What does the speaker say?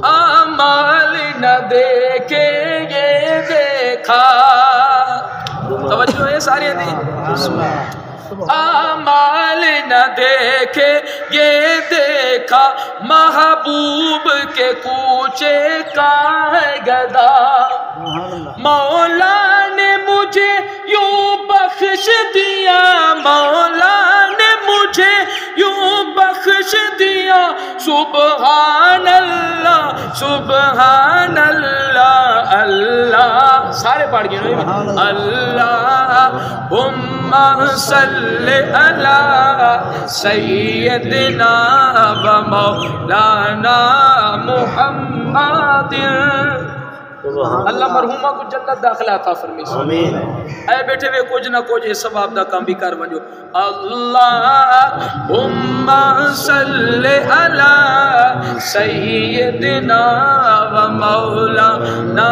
آمال نہ دیکھے یہ دیکھا، توجہ ہے سارے دی، آمال نہ دیکھے یہ دیکھا، محبوب کے کوچے کا ہے گدا، مولا نے مجھے یوں بخش دیا، مولا نے مجھے یوں بخش دیا، سبحان اللہ سبحان اللہ اللہ، سارے پڑھ گئے اللہم صلی علی سیدنا و مولانا محمد۔ اللہ مرحومہ کو جنت داخلہ عطا فرمائے، اے بیٹھے وے کچھ نہ کچھ ثواب دا کام بھی کر ونجو۔ اللہم صلی علی سیدنا و مولانا